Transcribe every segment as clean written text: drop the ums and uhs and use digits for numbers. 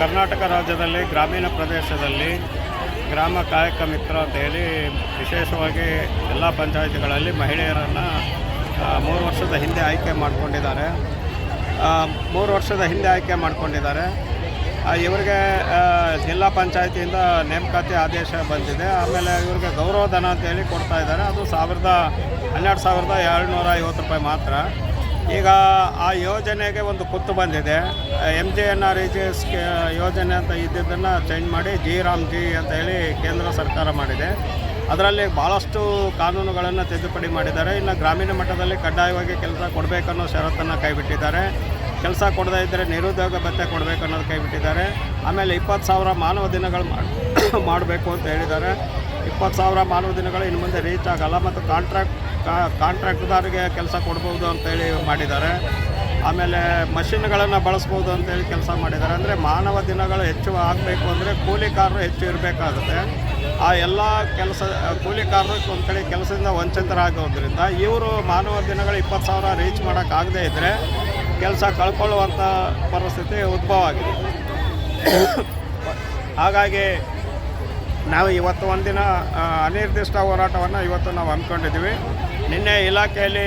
ಕರ್ನಾಟಕ ರಾಜ್ಯದಲ್ಲಿ ಗ್ರಾಮೀಣ ಪ್ರದೇಶದಲ್ಲಿ ಗ್ರಾಮ ಕಾಯಕ ಮಿತ್ರ ಅಂತ ಹೇಳಿ ವಿಶೇಷವಾಗಿ ಎಲ್ಲ ಪಂಚಾಯಿತಿಗಳಲ್ಲಿ ಮಹಿಳೆಯರನ್ನು 3 ವರ್ಷದ ಹಿಂದೆ ಆಯ್ಕೆ ಮಾಡಿಕೊಂಡಿದ್ದಾರೆ. 3 ವರ್ಷದ ಹಿಂದೆ ಆಯ್ಕೆ ಮಾಡಿಕೊಂಡಿದ್ದಾರೆ. ಇವರಿಗೆ ಜಿಲ್ಲಾ ಪಂಚಾಯಿತಿಯಿಂದ ನೇಮಕಾತಿ ಆದೇಶ ಬಂದಿದೆ. ಆಮೇಲೆ ಇವರಿಗೆ ಗೌರವಧನ ಅಂತೇಳಿ ಕೊಡ್ತಾ ಇದ್ದಾರೆ. ಅದು 12,250 ರೂಪಾಯಿ ಮಾತ್ರ. ಈಗ ಆ ಯೋಜನೆಗೆ ಒಂದು ಕುತ್ತು ಬಂದಿದೆ. MJNREGS ಯೋಜನೆ ಅಂತ ಇದ್ದಿದ್ದನ್ನು ಚೇಂಜ್ ಮಾಡಿ ಜಿ ಅಂತ ಹೇಳಿ ಕೇಂದ್ರ ಸರ್ಕಾರ ಮಾಡಿದೆ. ಅದರಲ್ಲಿ ಭಾಳಷ್ಟು ಕಾನೂನುಗಳನ್ನು ತಿದ್ದುಪಡಿ ಮಾಡಿದ್ದಾರೆ. ಇನ್ನು ಗ್ರಾಮೀಣ ಮಟ್ಟದಲ್ಲಿ ಕಡ್ಡಾಯವಾಗಿ ಕೆಲಸ ಕೊಡಬೇಕನ್ನೋ ಷರತ್ತನ್ನು ಕೈಬಿಟ್ಟಿದ್ದಾರೆ. ಕೆಲಸ ಕೊಡದೇ ಇದ್ದರೆ ನಿರುದ್ಯೋಗ ಭತ್ಯೆ ಕೊಡಬೇಕು ಅನ್ನೋದು ಕೈಬಿಟ್ಟಿದ್ದಾರೆ. ಆಮೇಲೆ 20,000 ಮಾನವ ದಿನಗಳು ಮಾಡಬೇಕು ಅಂತ ಹೇಳಿದ್ದಾರೆ. 20,000 ಮಾನವ ದಿನಗಳು ಇನ್ನು ಮುಂದೆ ರೀಚ್ ಆಗೋಲ್ಲ. ಮತ್ತು ಕಾಂಟ್ರಾಕ್ಟ್ದಾರಿಗೆ ಕೆಲಸ ಕೊಡ್ಬೋದು ಅಂತೇಳಿ ಮಾಡಿದ್ದಾರೆ. ಆಮೇಲೆ ಮಷಿನ್ಗಳನ್ನು ಬಳಸ್ಬೋದು ಅಂತೇಳಿ ಕೆಲಸ ಮಾಡಿದ್ದಾರೆ. ಅಂದರೆ ಮಾನವ ದಿನಗಳು ಹೆಚ್ಚು ಆಗಬೇಕು ಅಂದರೆ ಕೂಲಿಕಾರರು ಹೆಚ್ಚು ಇರಬೇಕಾಗುತ್ತೆ. ಆ ಎಲ್ಲ ಕೂಲಿಕಾರರು ಒಂದು ಕಡೆ ಕೆಲಸದಿಂದ ವಂಚಿತರಾಗೋದ್ರಿಂದ ಇವರು ಮಾನವ ದಿನಗಳು 20,000 ರೀಚ್ ಮಾಡೋಕ್ಕಾಗದೇ ಇದ್ದರೆ ಕೆಲಸ ಕಳ್ಕೊಳ್ಳುವಂಥ ಪರಿಸ್ಥಿತಿ ಉದ್ಭವ ಆಗಿದೆ. ಹಾಗಾಗಿ ನಾವು ಇವತ್ತು ಒಂದಿನ ಅನಿರ್ದಿಷ್ಟ ಹೋರಾಟವನ್ನು ಇವತ್ತು ನಾವು ಹಮ್ಮಿಕೊಂಡಿದ್ದೀವಿ. ನಿನ್ನೆ ಇಲಾಖೆಯಲ್ಲಿ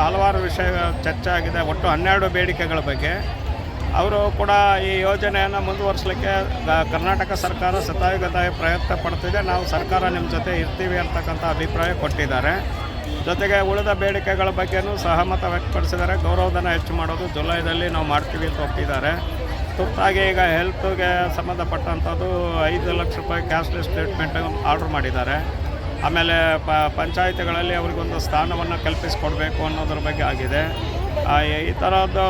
ಹಲವಾರು ವಿಷಯ ಚರ್ಚೆ ಆಗಿದೆ. ಒಟ್ಟು 12 ಬೇಡಿಕೆಗಳ ಬಗ್ಗೆ ಅವರು ಕೂಡ ಈ ಯೋಜನೆಯನ್ನು ಮುಂದುವರಿಸಲಿಕ್ಕೆ ಕರ್ನಾಟಕ ಸರ್ಕಾರ ಸತಾಯುಗತಾಯ ಪ್ರಯತ್ನ ಪಡ್ತಿದೆ. ನಾವು ಸರ್ಕಾರ ನಿಮ್ಮ ಜೊತೆ ಇರ್ತೀವಿ ಅಂತಕ್ಕಂಥ ಅಭಿಪ್ರಾಯ ಕೊಟ್ಟಿದ್ದಾರೆ. ಜೊತೆಗೆ ಉಳಿದ ಬೇಡಿಕೆಗಳ ಬಗ್ಗೆಯೂ ಸಹಮತ ವ್ಯಕ್ತಪಡಿಸಿದ್ದಾರೆ. ಗೌರವಧನ ಹೆಚ್ಚು ಮಾಡೋದು ಜುಲೈದಲ್ಲಿ ನಾವು ಮಾಡ್ತೀವಿ ಅಂತ ಒಪ್ಪಿದ್ದಾರೆ. ತುರ್ತಾಗಿ ಈಗ ಹೆಲ್ತ್ಗೆ ಸಂಬಂಧಪಟ್ಟಂಥದ್ದು 5 ಲಕ್ಷ ರೂಪಾಯಿ ಕ್ಯಾಶ್ಲೆಸ್ ಟ್ರೀಟ್ಮೆಂಟ್ ಆರ್ಡ್ರ್ ಮಾಡಿದ್ದಾರೆ. ಆಮೇಲೆ ಪಂಚಾಯಿತಿಗಳಲ್ಲಿ ಅವ್ರಿಗೊಂದು ಸ್ಥಾನವನ್ನು ಕಲ್ಪಿಸಿಕೊಡ್ಬೇಕು ಅನ್ನೋದ್ರ ಬಗ್ಗೆ ಆಗಿದೆ. ಈ ಥರದ್ದು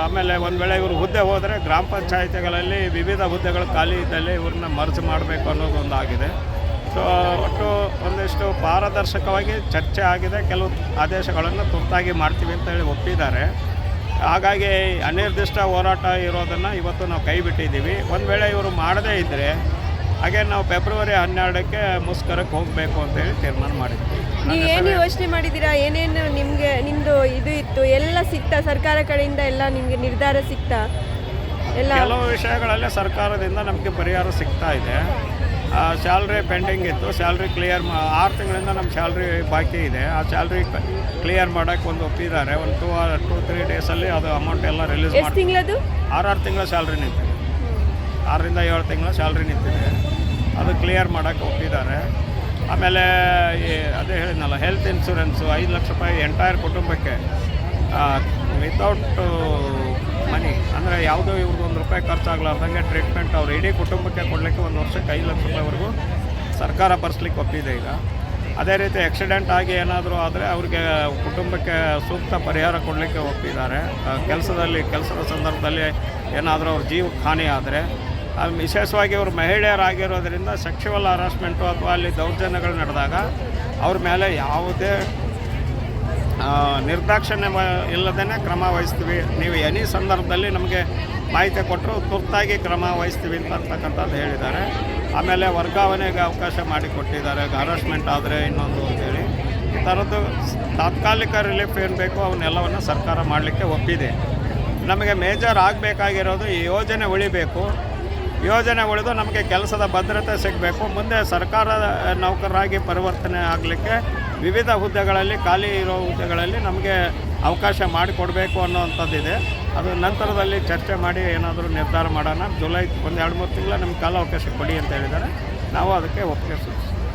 ಆಮೇಲೆ ಒಂದು ವೇಳೆ ಇವರು ಹುದ್ದೆ ಹೋದರೆ ಗ್ರಾಮ ಪಂಚಾಯಿತಿಗಳಲ್ಲಿ ವಿವಿಧ ಹುದ್ದೆಗಳು ಖಾಲಿ ಇದ್ದಲ್ಲಿ ಇವ್ರನ್ನ ಮರ್ಜ್ ಮಾಡಬೇಕು ಅನ್ನೋದೊಂದು ಆಗಿದೆ. ಸೊ ಒಟ್ಟು ಒಂದಿಷ್ಟು ಪಾರದರ್ಶಕವಾಗಿ ಚರ್ಚೆ ಆಗಿದೆ. ಕೆಲವು ಆದೇಶಗಳನ್ನು ತುರ್ತಾಗಿ ಮಾಡ್ತೀವಿ ಅಂತ ಹೇಳಿ ಒಪ್ಪಿದ್ದಾರೆ. ಹಾಗಾಗಿ ಅನಿರ್ದಿಷ್ಟ ಹೋರಾಟ ಇರೋದನ್ನು ಇವತ್ತು ನಾವು ಕೈ ಬಿಟ್ಟಿದ್ದೀವಿ. ಒಂದು ವೇಳೆ ಇವರು ಮಾಡದೇ ಇದ್ದರೆ ಹಾಗೆ ನಾವು ಫೆಬ್ರವರಿ 12ಕ್ಕೆ ಮುಸ್ಕರಕ್ಕೆ ಹೋಗಬೇಕು ಅಂತೇಳಿ ತೀರ್ಮಾನ ಮಾಡಿದ್ವಿ. ಏನು ಯೋಚನೆ ಮಾಡಿದ್ದೀರಾ? ಏನೇನು ನಿಮ್ಮದು ಇದು ಇತ್ತು ಎಲ್ಲ ಸಿಗ್ತಾ ಸರ್ಕಾರ ಕಡೆಯಿಂದ ಎಲ್ಲ ನಿಮಗೆ ನಿರ್ಧಾರ ಸಿಗ್ತಾ? ಎಲ್ಲ ಕೆಲವು ವಿಷಯಗಳಲ್ಲಿ ಸರ್ಕಾರದಿಂದ ನಮಗೆ ಪರಿಹಾರ ಸಿಗ್ತಾ ಇದೆ. ಸ್ಯಾಲ್ರಿ ಪೆಂಡಿಂಗ್ ಇತ್ತು, ಸ್ಯಾಲ್ರಿ ಕ್ಲಿಯರ್ 6 ತಿಂಗಳಿಂದ ನಮ್ಮ ಸ್ಯಾಲ್ರಿ ಬಾಕಿ ಇದೆ. ಆ ಸ್ಯಾಲ್ರಿ ಕ್ಲಿಯರ್ ಮಾಡೋಕ್ಕೆ ಒಂದು ಒಪ್ಪಿದ್ದಾರೆ. ಒಂದು 2-3 ಡೇಸಲ್ಲಿ ಅದು ಅಮೌಂಟ್ ಎಲ್ಲ ರಿಲೀಸ್ ಮಾಡಿ. 6 ತಿಂಗಳ ಸ್ಯಾಲ್ರಿ ನಿಂತಿದೆ. 6ರಿಂದ 7 ತಿಂಗಳ ಸ್ಯಾಲ್ರಿ ನಿಂತಿದೆ. ಅದು ಕ್ಲಿಯರ್ ಮಾಡೋಕ್ಕೆ ಒಪ್ಪಿದ್ದಾರೆ. ಆಮೇಲೆ ಅದೇ ಹೇಳಿದ್ನಲ್ಲ, ಹೆಲ್ತ್ ಇನ್ಶೂರೆನ್ಸು 5 ಲಕ್ಷ ರೂಪಾಯಿ ಎಂಟೈರ್ ಕುಟುಂಬಕ್ಕೆ ವಿತೌಟ್ ಮನಿ, ಅಂದರೆ ಯಾವುದೋ ಇವ್ರಿಗೆ ₹1 ಖರ್ಚಾಗಲಾರ್ದಂಗೆ ಟ್ರೀಟ್ಮೆಂಟ್ ಅವ್ರು ಇಡೀ ಕುಟುಂಬಕ್ಕೆ ಕೊಡಲಿಕ್ಕೆ 1 ವರ್ಷಕ್ಕೆ 5 ಲಕ್ಷ ರೂಪಾಯಿವರೆಗೂ ಸರ್ಕಾರ ಭರಿಸ್ಲಿಕ್ಕೆ ಒಪ್ಪಿದೆ ಈಗ. ಅದೇ ರೀತಿ ಆಕ್ಸಿಡೆಂಟ್ ಆಗಿ ಏನಾದರೂ ಆದರೆ ಅವ್ರಿಗೆ ಕುಟುಂಬಕ್ಕೆ ಸೂಕ್ತ ಪರಿಹಾರ ಕೊಡಲಿಕ್ಕೆ ಒಪ್ಪಿದ್ದಾರೆ. ಕೆಲಸದ ಸಂದರ್ಭದಲ್ಲಿ ಏನಾದರೂ ಅವ್ರ ಜೀವಕ್ಕೆ ಹಾನಿ ಆದರೆ, ವಿಶೇಷವಾಗಿ ಅವರು ಮಹಿಳೆಯರಾಗಿರೋದ್ರಿಂದ ಸೆಕ್ಷುವಲ್ ಹರಾಸ್ಮೆಂಟು ಅಥವಾ ಅಲ್ಲಿ ದೌರ್ಜನ್ಯಗಳು ನಡೆದಾಗ ಅವ್ರ ಮೇಲೆ ಯಾವುದೇ ನಿರ್ದಾಕ್ಷಿಣ್ಯ ಇಲ್ಲದೇ ಕ್ರಮ ವಹಿಸ್ತೀವಿ. ನೀವು ಎನಿ ಸಂದರ್ಭದಲ್ಲಿ ನಮಗೆ ಮಾಹಿತಿ ಕೊಟ್ಟರು ತುರ್ತಾಗಿ ಕ್ರಮ ವಹಿಸ್ತೀವಿ ಅಂತಕ್ಕಂಥದ್ದು ಹೇಳಿದ್ದಾರೆ. ಆಮೇಲೆ ವರ್ಗಾವಣೆಗೆ ಅವಕಾಶ ಮಾಡಿಕೊಟ್ಟಿದ್ದಾರೆ. ಹರಾಸ್ಮೆಂಟ್ ಆದರೆ ಇನ್ನೊಂದು ಅಂತೇಳಿ ಈ ಥರದ್ದು ತಾತ್ಕಾಲಿಕ ರಿಲೀಫ್ ಏನು ಬೇಕೋ ಅವನ್ನೆಲ್ಲವನ್ನು ಸರ್ಕಾರ ಮಾಡಲಿಕ್ಕೆ ಒಪ್ಪಿದೆ. ನಮಗೆ ಮೇಜರ್ ಆಗಬೇಕಾಗಿರೋದು ಈ ಯೋಜನೆ ಉಳಿಬೇಕು. ಯೋಜನೆ ಉಳಿದು ನಮಗೆ ಕೆಲಸದ ಭದ್ರತೆ ಸಿಗಬೇಕು. ಮುಂದೆ ಸರ್ಕಾರ ನೌಕರರಾಗಿ ಪರಿವರ್ತನೆ ಆಗಲಿಕ್ಕೆ ವಿವಿಧ ಹುದ್ದೆಗಳಲ್ಲಿ ಖಾಲಿ ಇರೋ ಹುದ್ದೆಗಳಲ್ಲಿ ನಮಗೆ ಅವಕಾಶ ಮಾಡಿಕೊಡಬೇಕು ಅನ್ನೋವಂಥದ್ದಿದೆ. ಅದು ನಂತರದಲ್ಲಿ ಚರ್ಚೆ ಮಾಡಿ ಏನಾದರೂ ನಿರ್ಧಾರ ಮಾಡೋಣ. ಜುಲೈ 1-2-3 ತಿಂಗಳ ನಮಗೆ ಕಾಲಾವಕಾಶ ಕೊಡಿ ಅಂತ ಹೇಳಿದ್ದಾರೆ. ನಾವು ಅದಕ್ಕೆ ಒಪ್ಪಿಗೆ ಸೂಚಿಸ್ತೀವಿ.